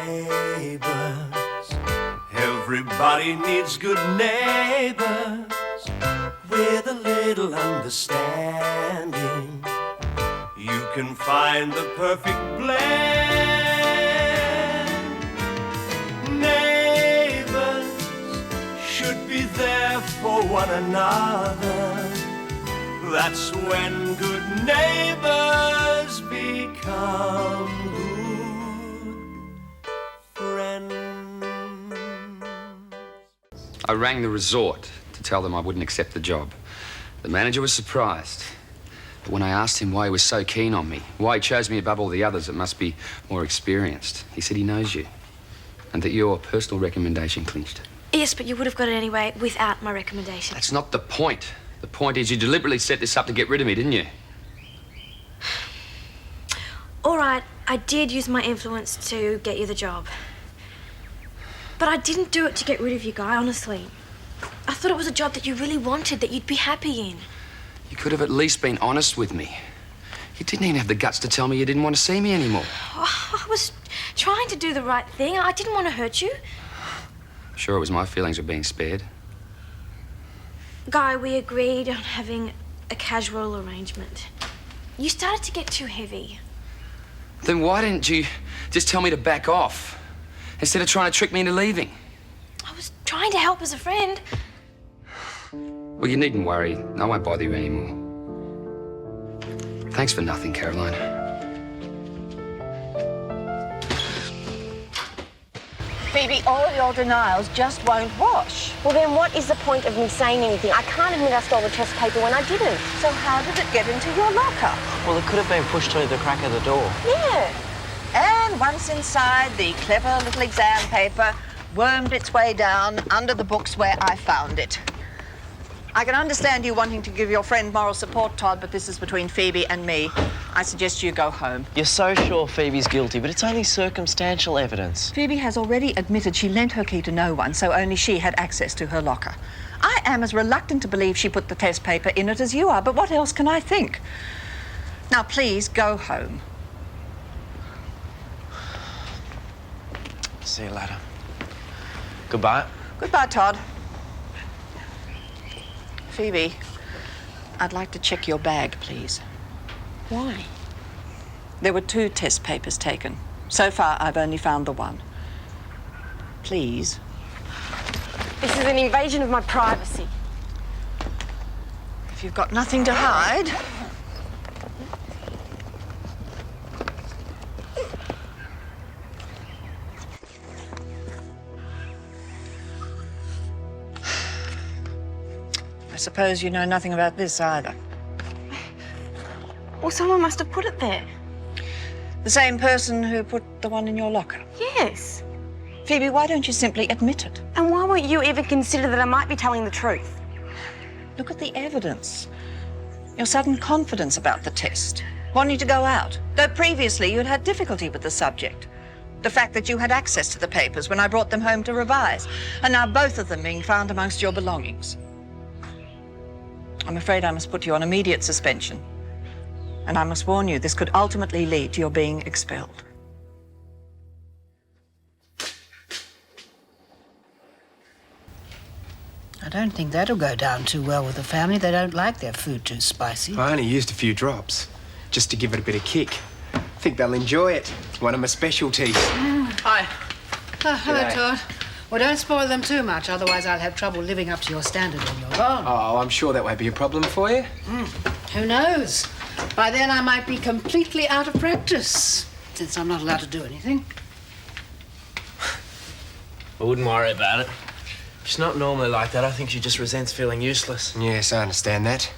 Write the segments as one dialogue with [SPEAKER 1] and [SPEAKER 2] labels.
[SPEAKER 1] Neighbours, everybody needs good neighbours with a little understanding. You can find the perfect blend. Neighbours should be there for one another. That's when good neighbours become good friends.
[SPEAKER 2] I rang the resort to tell them I wouldn't accept the job. The manager was surprised. But when I asked him why he was so keen on me, why he chose me above all the others that must be more experienced, he said he knows you and that your personal recommendation clinched.
[SPEAKER 3] Yes, but you would have got it anyway without my recommendation.
[SPEAKER 2] That's not the point. The point is you deliberately set this up to get rid of me, didn't you?
[SPEAKER 3] All right, I did use my influence to get you the job. But I didn't do it to get rid of you, Guy, honestly. I thought it was a job that you really wanted, that you'd be happy in.
[SPEAKER 2] You could have at least been honest with me. You didn't even have the guts to tell me you didn't want to see me anymore.
[SPEAKER 3] Oh, I was trying to do the right thing. I didn't want to hurt you.
[SPEAKER 2] Sure, it was my feelings were being spared.
[SPEAKER 3] Guy, we agreed on having a casual arrangement. You started to get too heavy.
[SPEAKER 2] Then why didn't you just tell me to back off instead of trying to trick me into leaving?
[SPEAKER 3] I was trying to help as a friend.
[SPEAKER 2] Well, you needn't worry. I won't bother you anymore. Thanks for nothing, Caroline.
[SPEAKER 4] Phoebe, all your denials just won't wash.
[SPEAKER 5] Well, then what is the point of me saying anything? I can't admit I stole the test paper when I didn't.
[SPEAKER 4] So how did it get into your locker?
[SPEAKER 6] Well, it could have been pushed through the crack of the door.
[SPEAKER 5] Yeah.
[SPEAKER 4] And once inside, the clever little exam paper wormed its way down under the books where I found it. I can understand you wanting to give your friend moral support, Todd, but this is between Phoebe and me. I suggest you go home.
[SPEAKER 6] You're so sure Phoebe's guilty, but it's only circumstantial evidence.
[SPEAKER 4] Phoebe has already admitted she lent her key to no one, so only she had access to her locker. I am as reluctant to believe she put the test paper in it as you are, but what else can I think? Now, please, go home.
[SPEAKER 6] See you later. Goodbye.
[SPEAKER 4] Goodbye, Todd. Phoebe, I'd like to check your bag, please.
[SPEAKER 5] Why?
[SPEAKER 4] There were 2 test papers taken. So far, I've only found the one. Please.
[SPEAKER 5] This is an invasion of my privacy.
[SPEAKER 4] If you've got nothing to hide... I suppose you know nothing about this either.
[SPEAKER 5] Well, someone must have put it there.
[SPEAKER 4] The same person who put the one in your locker?
[SPEAKER 5] Yes.
[SPEAKER 4] Phoebe, why don't you simply admit it?
[SPEAKER 5] And why won't you ever consider that I might be telling the truth?
[SPEAKER 4] Look at the evidence. Your sudden confidence about the test. Wanting to go out, though previously you'd had difficulty with the subject. The fact that you had access to the papers when I brought them home to revise, and now both of them being found amongst your belongings. I'm afraid I must put you on immediate suspension. And I must warn you, this could ultimately lead to your being expelled.
[SPEAKER 7] I don't think that'll go down too well with the family. They don't like their food too spicy.
[SPEAKER 8] I only used a few drops, just to give it a bit of kick. I think they'll enjoy it. It's one of my specialties.
[SPEAKER 7] Hi. Oh, hello,
[SPEAKER 8] G'day.
[SPEAKER 7] Todd. Well, don't spoil them too much, otherwise I'll have trouble living up to your standard when you're gone.
[SPEAKER 8] Oh, I'm sure that won't be a problem for you.
[SPEAKER 7] Who knows? By then I might be completely out of practice, since I'm not allowed to do anything.
[SPEAKER 6] I wouldn't worry about it. She's not normally like that. I think she just resents feeling useless.
[SPEAKER 8] Yes, I understand that.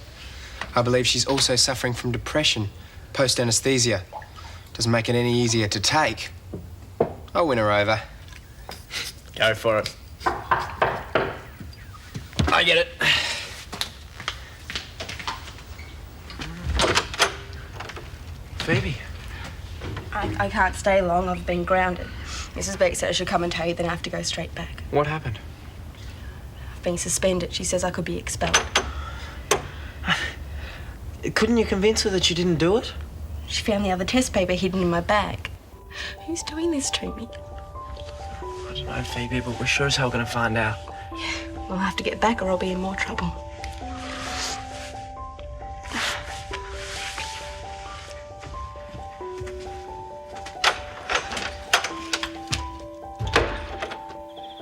[SPEAKER 8] I believe she's also suffering from depression, post-anesthesia. Doesn't make it any easier to take. I'll win her over.
[SPEAKER 6] Go for it. I get it. Phoebe.
[SPEAKER 5] I can't stay long. I've been grounded. Mrs. Beck said I should come and tell you, then I have to go straight back.
[SPEAKER 6] What happened?
[SPEAKER 5] I've been suspended. She says I could be expelled.
[SPEAKER 6] Couldn't you convince her that you didn't do it?
[SPEAKER 5] She found the other test paper hidden in my bag. Who's doing this to me?
[SPEAKER 6] I don't know, Phoebe, but we're sure as hell going to find out.
[SPEAKER 5] We'll have to get back or I'll be in more trouble.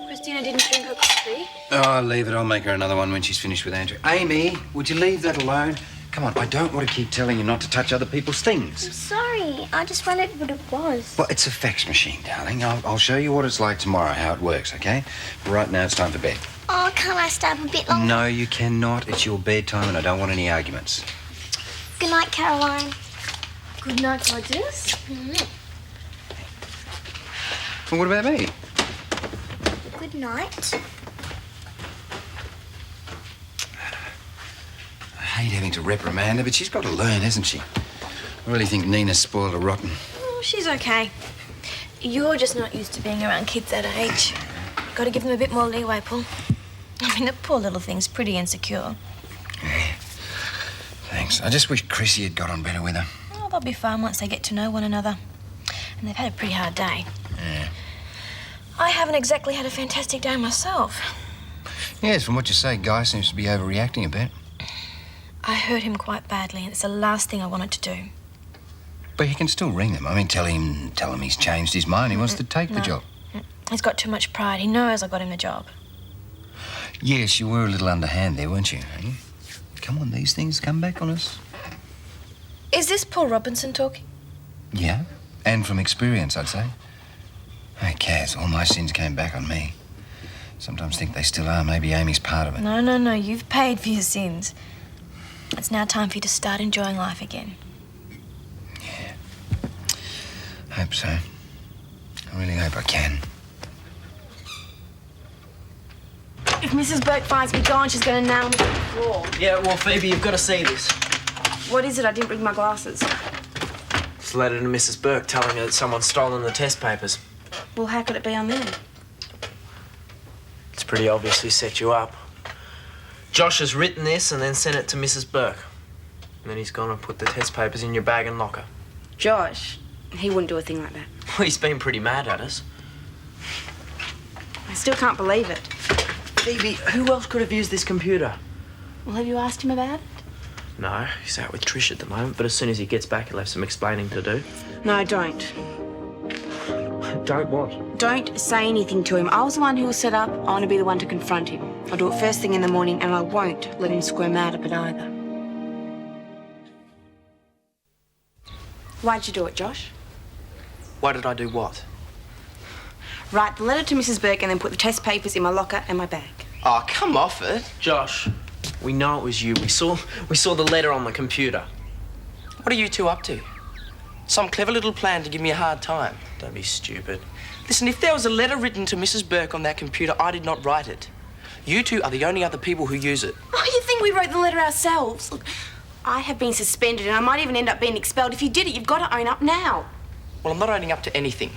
[SPEAKER 3] Christina didn't drink her coffee.
[SPEAKER 9] Oh, leave it. I'll make her another one when she's finished with Andrew. Amy, would you leave that alone? Come on, I don't want to keep telling you not to touch other people's things.
[SPEAKER 10] I'm sorry. I just wondered what it was.
[SPEAKER 9] Well, it's a fax machine, darling. I'll show you what it's like tomorrow, how it works, okay? But right now, it's time for bed.
[SPEAKER 10] Oh, can't I stay up a bit longer?
[SPEAKER 9] No, you cannot. It's your bedtime, and I don't want any arguments.
[SPEAKER 10] Good night, Caroline.
[SPEAKER 3] Good night, gorgeous.
[SPEAKER 9] Well, what about me?
[SPEAKER 10] Good night.
[SPEAKER 9] I hate having to reprimand her, but she's got to learn, hasn't she? I really think Nina's spoiled her rotten.
[SPEAKER 3] Oh, she's okay. You're just not used to being around kids that age. Got to give them a bit more leeway, Paul. I mean, the poor little thing's pretty insecure.
[SPEAKER 9] Yeah. Thanks. I just wish Chrissy had got on better with her.
[SPEAKER 3] Oh, they'll be fine once they get to know one another. And they've had a pretty hard day.
[SPEAKER 9] Yeah.
[SPEAKER 3] I haven't exactly had a fantastic day myself.
[SPEAKER 9] Yes, from what you say, Guy seems to be overreacting a bit.
[SPEAKER 3] I hurt him quite badly, and it's the last thing I wanted to do.
[SPEAKER 9] But he can still ring them. I mean, tell him he's changed his mind. He wants to take the job.
[SPEAKER 3] He's got too much pride. He knows I got him the job.
[SPEAKER 9] Yes, you were a little underhand there, weren't you? Eh? Come on, these things come back on us.
[SPEAKER 3] Is this Paul Robinson talking?
[SPEAKER 9] Yeah, and from experience, I'd say. Hey, Kaz, all my sins came back on me. Sometimes think they still are. Maybe Amy's part of it.
[SPEAKER 3] No. You've paid for your sins. It's now time for you to start enjoying life again.
[SPEAKER 9] Yeah. Hope so. I really hope I can.
[SPEAKER 5] If Mrs. Burke finds me gone, she's going to nail me to the floor.
[SPEAKER 6] Yeah, well, Phoebe, you've got to see this.
[SPEAKER 5] What is it? I didn't bring my glasses.
[SPEAKER 6] It's a letter to Mrs. Burke telling her that someone's stolen the test papers.
[SPEAKER 5] Well, how could it be on them?
[SPEAKER 6] It's pretty obviously set you up. Josh has written this and then sent it to Mrs. Burke. And then he's gone and put the test papers in your bag and locker.
[SPEAKER 5] Josh? He wouldn't do a thing like that.
[SPEAKER 6] Well, he's been pretty mad at us.
[SPEAKER 5] I still can't believe it.
[SPEAKER 6] Phoebe, who else could have used this computer?
[SPEAKER 5] Well, have you asked him about it?
[SPEAKER 6] No, he's out with Trish at the moment, but as soon as he gets back, he'll have some explaining to do.
[SPEAKER 5] No, don't.
[SPEAKER 6] Don't what?
[SPEAKER 5] Don't say anything to him. I was the one who was set up. I want to be the one to confront him. I'll do it first thing in the morning, and I won't let him squirm out of it either. Why'd you do it, Josh?
[SPEAKER 6] Why did I do what?
[SPEAKER 5] Write the letter to Mrs. Burke and then put the test papers in my locker and my bag.
[SPEAKER 6] Oh, come off it. Josh, we know it was you. We saw the letter on the computer.
[SPEAKER 11] What are you two up to? Some clever little plan to give me a hard time?
[SPEAKER 6] Don't be stupid.
[SPEAKER 11] Listen, if there was a letter written to Mrs. Burke on that computer, I did not write it. You two are the only other people who use it.
[SPEAKER 5] Oh, you think we wrote the letter ourselves? Look, I have been suspended and I might even end up being expelled. If you did it, you've got to own up now.
[SPEAKER 11] Well, I'm not owning up to anything.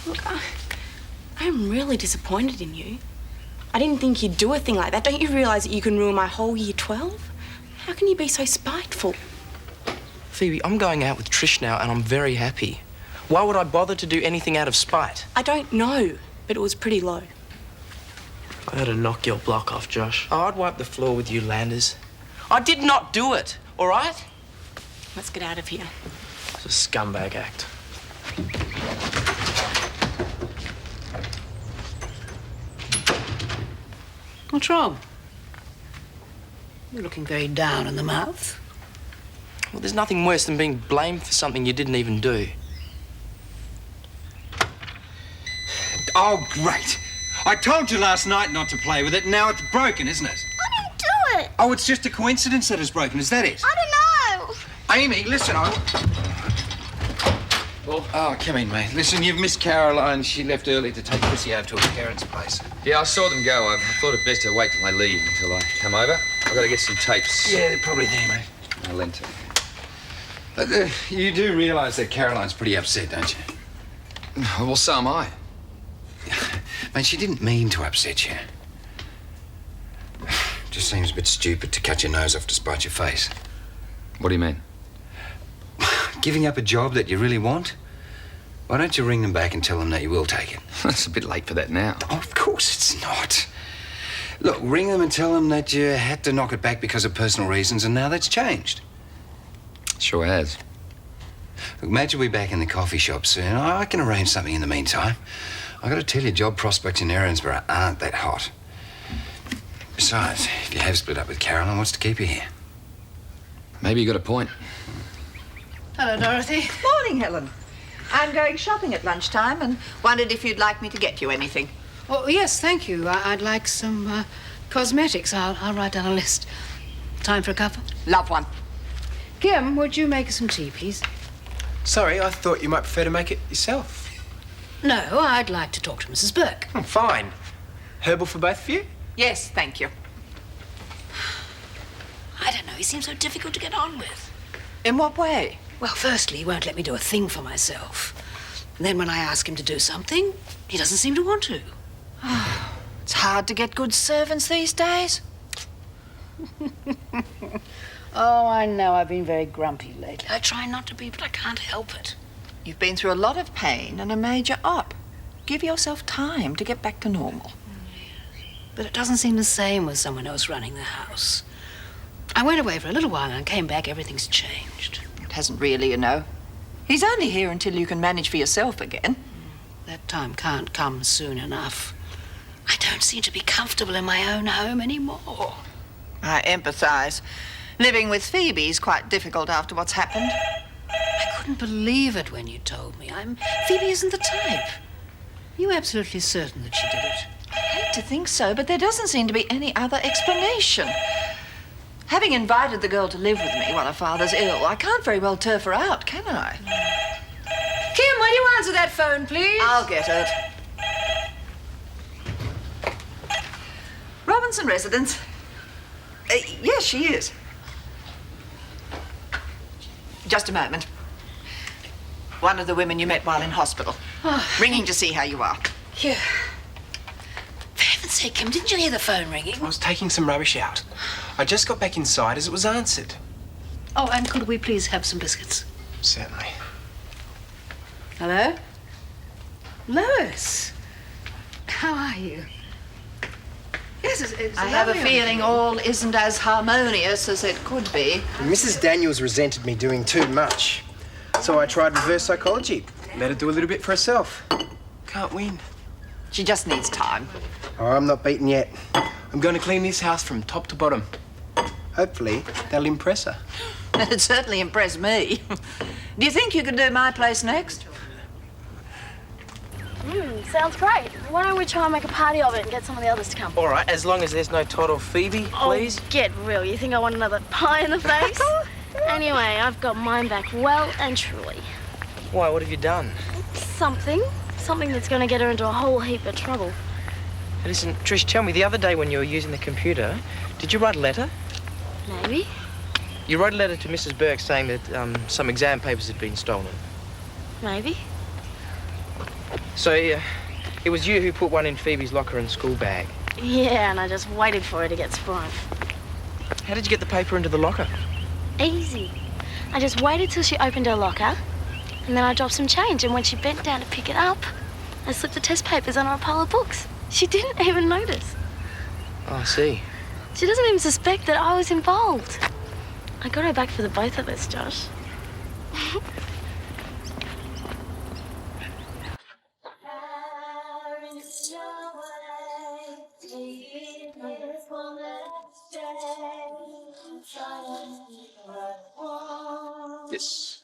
[SPEAKER 5] Look, I'm really disappointed in you. I didn't think you'd do a thing like that. Don't you realise that you can ruin my whole year 12? How can you be so spiteful?
[SPEAKER 11] Phoebe, I'm going out with Trish now and I'm very happy. Why would I bother to do anything out of spite?
[SPEAKER 5] I don't know, but it was pretty low.
[SPEAKER 6] I had to knock your block off, Josh.
[SPEAKER 11] Oh, I'd wipe the floor with you, Landers. I did not do it, all right?
[SPEAKER 5] Let's get out of here.
[SPEAKER 6] It's a scumbag act.
[SPEAKER 7] What's wrong? You're looking very down in the mouth.
[SPEAKER 11] Well, there's nothing worse than being blamed for something you didn't even do.
[SPEAKER 9] Oh, great. I told you last night not to play with it, and now it's broken, isn't it?
[SPEAKER 10] I didn't do it.
[SPEAKER 9] Oh, it's just a coincidence that it's broken, is that it?
[SPEAKER 10] I don't know.
[SPEAKER 9] Amy, listen, Oh, come in, mate. Listen, you've missed Caroline. She left early to take Chrissy over to her parents' place.
[SPEAKER 2] Yeah, I saw them go. I thought it best to wait till I leave until I come over. I've got to get some tapes.
[SPEAKER 9] Yeah, they're probably there, mate.
[SPEAKER 2] I'll lend to.
[SPEAKER 9] But you do realise that Caroline's pretty upset, don't you?
[SPEAKER 2] Well, so am I.
[SPEAKER 9] Mate, she didn't mean to upset you. Just seems a bit stupid to cut your nose off to spite your face.
[SPEAKER 2] What do you mean?
[SPEAKER 9] Giving up a job that you really want? Why don't you ring them back and tell them that you will take it?
[SPEAKER 2] It's a bit late for that now.
[SPEAKER 9] Oh, of course it's not. Look, ring them and tell them that you had to knock it back because of personal reasons and now that's changed.
[SPEAKER 2] Sure has.
[SPEAKER 9] Look, Madge will be back in the coffee shop soon. I can arrange something in the meantime. I've got to tell you, job prospects in Erinsborough aren't that hot. Besides, if you have split up with Caroline, what's to keep you here?
[SPEAKER 2] Maybe you got a point.
[SPEAKER 7] Hello, Dorothy.
[SPEAKER 4] Morning, Helen. I'm going shopping at lunchtime and wondered if you'd like me to get you anything.
[SPEAKER 7] Oh, yes, thank you. I'd like some cosmetics. I'll write down a list. Time for a cuppa?
[SPEAKER 4] Love one.
[SPEAKER 7] Kim, would you make us some tea, please?
[SPEAKER 8] Sorry, I thought you might prefer to make it yourself.
[SPEAKER 7] No, I'd like to talk to Mrs. Burke.
[SPEAKER 8] Oh, fine. Herbal for both of you?
[SPEAKER 4] Yes, thank you.
[SPEAKER 7] I don't know, he seems so difficult to get on with.
[SPEAKER 4] In what way?
[SPEAKER 7] Well, firstly, he won't let me do a thing for myself. And then when I ask him to do something, he doesn't seem to want to.
[SPEAKER 4] It's hard to get good servants these days.
[SPEAKER 7] Oh, I know. I've been very grumpy lately. I try not to be, but I can't help it.
[SPEAKER 4] You've been through a lot of pain and a major op. Give yourself time to get back to normal.
[SPEAKER 7] But it doesn't seem the same with someone else running the house. I went away for a little while and came back. Everything's changed.
[SPEAKER 4] It hasn't really, you know. He's only here until you can manage for yourself again.
[SPEAKER 7] That time can't come soon enough. I don't seem to be comfortable in my own home anymore.
[SPEAKER 4] I empathise. Living with Phoebe's quite difficult after what's happened.
[SPEAKER 7] I couldn't believe it when you told me. Phoebe isn't the type. Are you absolutely certain that she did it?
[SPEAKER 4] I hate to think so, but there doesn't seem to be any other explanation. Having invited the girl to live with me while her father's ill, I can't very well turf her out, can I?
[SPEAKER 7] Kim, will you answer that phone, please?
[SPEAKER 4] I'll get it. Robinson residence. Yes, she is. Just a moment. One of the women you met while in hospital. Ringing to see how you are.
[SPEAKER 7] Yeah. For heaven's sake, Kim, didn't you hear the phone ringing?
[SPEAKER 8] I was taking some rubbish out. I just got back inside as it was answered.
[SPEAKER 7] Oh, and could we please have some biscuits?
[SPEAKER 8] Certainly.
[SPEAKER 7] Hello? Lois. How are you? Yes, it's
[SPEAKER 4] I have a
[SPEAKER 7] lovely of
[SPEAKER 4] feeling
[SPEAKER 7] you.
[SPEAKER 4] all isn't as harmonious as it could be.
[SPEAKER 8] Mrs. Daniels resented me doing too much. So I tried reverse psychology. Let her do a little bit for herself. Can't win.
[SPEAKER 4] She just needs time.
[SPEAKER 8] Oh, I'm not beaten yet. I'm going to clean this house from top to bottom. Hopefully, that'll impress her.
[SPEAKER 4] It'd certainly impress me. Do you think you could do my place next?
[SPEAKER 3] Sounds great. Why don't we try and make a party of it and get some of the others to come?
[SPEAKER 6] All right, as long as there's no Todd or Phoebe, please.
[SPEAKER 3] Oh, get real. You think I want another pie in the face? Anyway, I've got mine back well and truly.
[SPEAKER 6] Why, what have you done?
[SPEAKER 3] Something that's going to get her into a whole heap of trouble.
[SPEAKER 6] Hey, listen, Trish, tell me, the other day when you were using the computer, did you write a letter?
[SPEAKER 3] Maybe.
[SPEAKER 6] You wrote a letter to Mrs. Burke saying that some exam papers had been stolen.
[SPEAKER 3] Maybe.
[SPEAKER 6] So, it was you who put one in Phoebe's locker and school bag.
[SPEAKER 3] Yeah, and I just waited for her to get sprung.
[SPEAKER 6] How did you get the paper into the locker?
[SPEAKER 3] Easy. I just waited till she opened her locker, and then I dropped some change, and when she bent down to pick it up, I slipped the test papers under a pile of books. She didn't even notice.
[SPEAKER 6] Oh, I see.
[SPEAKER 3] She doesn't even suspect that I was involved. I got her back for the both of us, Josh.
[SPEAKER 2] Yes.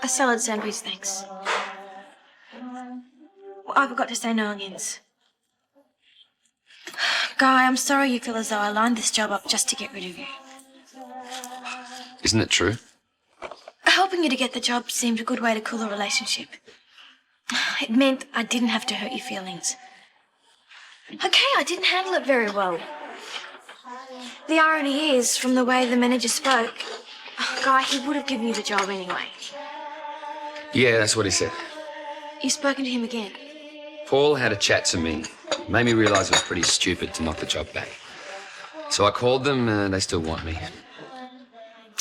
[SPEAKER 3] A salad sandwich, thanks. Well, I forgot to say no onions. Guy, I'm sorry you feel as though I lined this job up just to get rid of you.
[SPEAKER 2] Isn't it true?
[SPEAKER 3] Helping you to get the job seemed a good way to cool the relationship. It meant I didn't have to hurt your feelings. Okay, I didn't handle it very well. The irony is, from the way the manager spoke, Guy, he would have given you the job anyway.
[SPEAKER 2] Yeah, that's what he said.
[SPEAKER 3] You've spoken to him again.
[SPEAKER 2] Paul had a chat to me. Made me realise it was pretty stupid to knock the job back. So I called them and they still want me.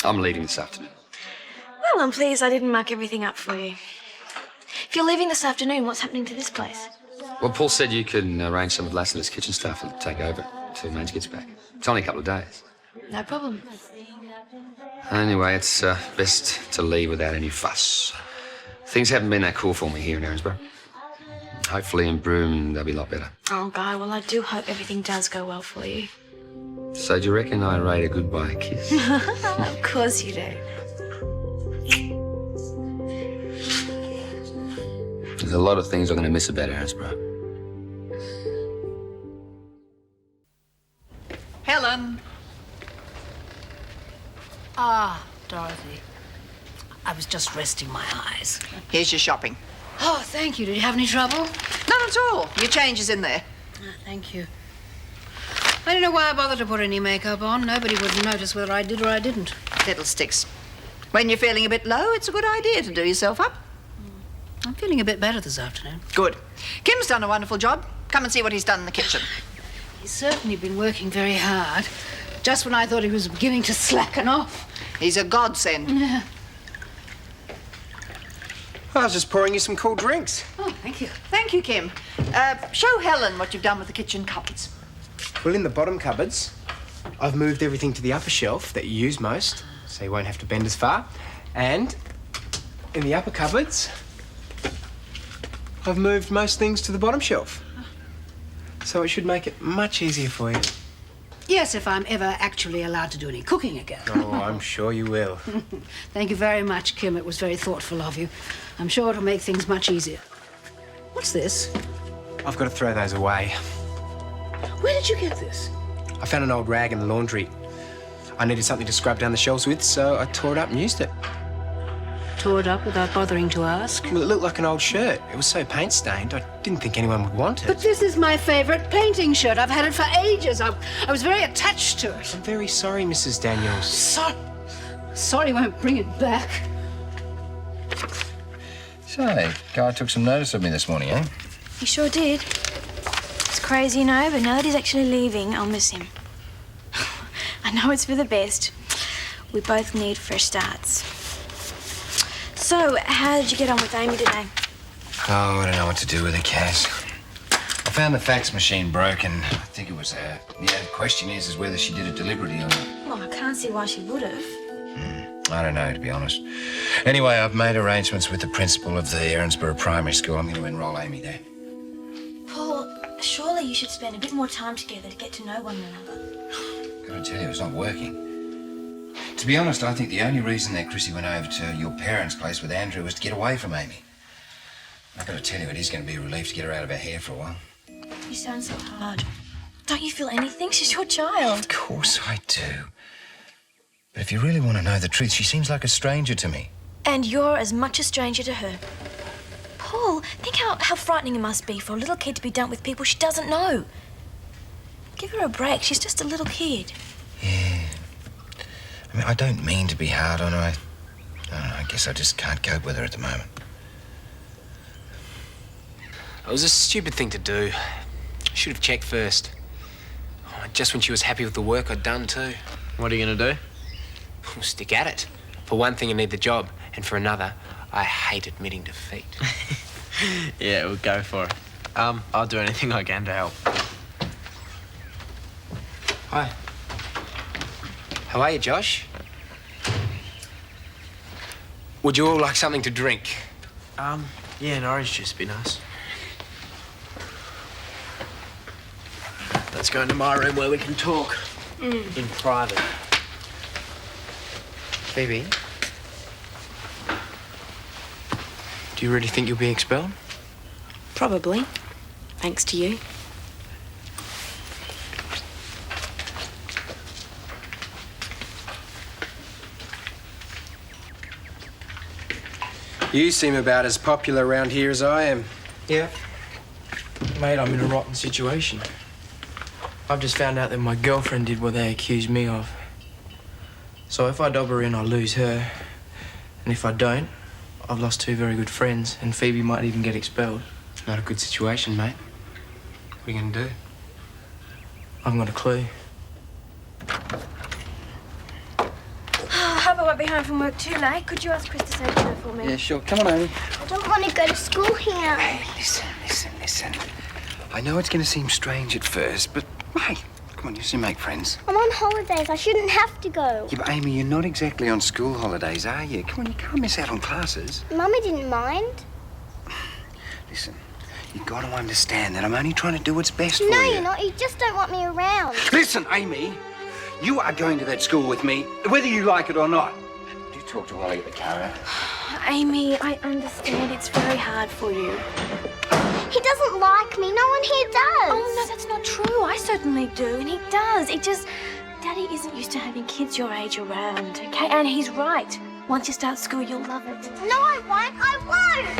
[SPEAKER 2] I'm leaving this afternoon.
[SPEAKER 3] Well, I'm pleased I didn't muck everything up for you. If you're leaving this afternoon, what's happening to this place?
[SPEAKER 2] Well, Paul said you can arrange some of Lassiter's kitchen staff and take over until Madge gets back. It's only a couple of days.
[SPEAKER 3] No problem.
[SPEAKER 2] Anyway, it's best to leave without any fuss. Things haven't been that cool for me here in Erinsborough. Hopefully in Broome they'll be a lot better.
[SPEAKER 3] Oh, Guy, well, I do hope everything does go well for you.
[SPEAKER 2] So do you reckon I rate a goodbye kiss?
[SPEAKER 3] Of course you do.
[SPEAKER 2] There's a lot of things I'm going to miss about Erinsborough.
[SPEAKER 4] Helen.
[SPEAKER 7] Ah, Dorothy. I was just resting my eyes.
[SPEAKER 4] Here's your shopping.
[SPEAKER 7] Oh, thank you. Did you have any trouble?
[SPEAKER 4] None at all. Your change is in there.
[SPEAKER 7] Thank you. I don't know why I bothered to put any makeup on. Nobody would notice whether I did or I didn't.
[SPEAKER 4] Fiddlesticks. When you're feeling a bit low, it's a good idea to do yourself up.
[SPEAKER 7] I'm feeling a bit better this afternoon.
[SPEAKER 4] Good. Kim's done a wonderful job. Come and see what he's done in the kitchen.
[SPEAKER 7] He's certainly been working very hard. Just when I thought he was beginning to slacken off.
[SPEAKER 4] He's a godsend.
[SPEAKER 7] Yeah.
[SPEAKER 8] I was just pouring you some cool drinks.
[SPEAKER 7] Oh, thank you.
[SPEAKER 4] Thank you, Kim. Show Helen what you've done with the kitchen cupboards.
[SPEAKER 8] Well, in the bottom cupboards, I've moved everything to the upper shelf that you use most, so you won't have to bend as far. And in the upper cupboards, I've moved most things to the bottom shelf. So it should make it much easier for you.
[SPEAKER 7] Yes, if I'm ever actually allowed to do any cooking again.
[SPEAKER 8] Oh, I'm sure you will.
[SPEAKER 7] Thank you very much, Kim. It was very thoughtful of you. I'm sure it'll make things much easier. What's this?
[SPEAKER 8] I've got to throw those away.
[SPEAKER 7] Where did you get this?
[SPEAKER 8] I found an old rag in the laundry. I needed something to scrub down the shelves with, so I tore it up and used it.
[SPEAKER 7] Tore it up without bothering to ask?
[SPEAKER 8] Well, it looked like an old shirt. It was so paint-stained, I didn't think anyone would want it.
[SPEAKER 7] But this is my favourite painting shirt. I've had it for ages. I was very attached to it.
[SPEAKER 8] I'm very sorry, Mrs. Daniels.
[SPEAKER 7] Sorry won't bring it back.
[SPEAKER 9] So, Guy took some notice of me this morning, eh?
[SPEAKER 3] He sure did. It's crazy, you know, but now that he's actually leaving, I'll miss him. I know it's for the best. We both need fresh starts. So, how did you get on with Amy today?
[SPEAKER 9] Oh, I don't know what to do with it, Cass. I found the fax machine broken. I think it was her. The question is whether she did it deliberately or not.
[SPEAKER 3] Well, I can't see why she would have.
[SPEAKER 9] I don't know, to be honest. Anyway, I've made arrangements with the principal of the Erinsborough Primary School. I'm going to enrol Amy there.
[SPEAKER 3] Paul, surely you should spend a bit more time together to get to know one another.
[SPEAKER 9] Gotta tell you, it's not working. To be honest, I think the only reason that Chrissy went over to your parents' place with Andrew was to get away from Amy. I've got to tell you, it is going to be a relief to get her out of her hair for a while.
[SPEAKER 3] You sound so hard. Don't you feel anything? She's your child.
[SPEAKER 9] Of course I do. But if you really want to know the truth, she seems like a stranger to me.
[SPEAKER 3] And you're as much a stranger to her. Paul, think how frightening it must be for a little kid to be dumped with people she doesn't know. Give her a break. She's just a little kid.
[SPEAKER 9] Yeah. I mean, I don't mean to be hard on her. I don't know, I guess I just can't cope with her at the moment.
[SPEAKER 8] It was a stupid thing to do. Should have checked first. Oh, just when she was happy with the work I'd done, too.
[SPEAKER 6] What are you going to do?
[SPEAKER 8] We'll stick at it. For one thing, I need the job. And for another, I hate admitting defeat.
[SPEAKER 6] Yeah, we'll go for it. I'll do anything I can to help.
[SPEAKER 8] Hi. How are you, Josh? Would you all like something to drink?
[SPEAKER 6] Yeah, an orange juice would be nice. Let's go into my room where we can talk. In private.
[SPEAKER 8] Phoebe? Do you really think you'll be expelled?
[SPEAKER 5] Probably. Thanks to you.
[SPEAKER 8] You seem about as popular around here as I am.
[SPEAKER 6] Yeah. Mate, I'm in a rotten situation. I've just found out that my girlfriend did what they accused me of. So if I dob her in, I'll lose her. And if I don't, I've lost two very good friends, and Phoebe might even get expelled.
[SPEAKER 8] Not a good situation, mate. What are you going to do?
[SPEAKER 6] I haven't got a clue.
[SPEAKER 3] How about might be home from work too late. Could you ask Chris to save dinner for me?
[SPEAKER 8] Yeah, sure. Come on, Amy.
[SPEAKER 10] I don't want to go to school here.
[SPEAKER 9] Hey, listen. I know it's going to seem strange at first, but hey, come on, you make friends.
[SPEAKER 10] I'm on holidays. I shouldn't have to go.
[SPEAKER 9] Yeah, but Amy, you're not exactly on school holidays, are you? Come on, you can't miss out on classes.
[SPEAKER 10] Mummy didn't mind.
[SPEAKER 9] Listen, you've got to understand that I'm only trying to do what's best for you.
[SPEAKER 10] No, you're not. You just don't want me around.
[SPEAKER 9] Listen, Amy, you are going to that school with me, whether you like it or not. Do talk to Wally at the car.
[SPEAKER 3] Amy, I understand it's very hard for you.
[SPEAKER 10] He doesn't like me. No one here does.
[SPEAKER 3] Oh, no, that's not true. I certainly do, and he does. It just... Daddy isn't used to having kids your age around, okay? And he's right. Once you start school, you'll love it.
[SPEAKER 10] No, I won't. I won't.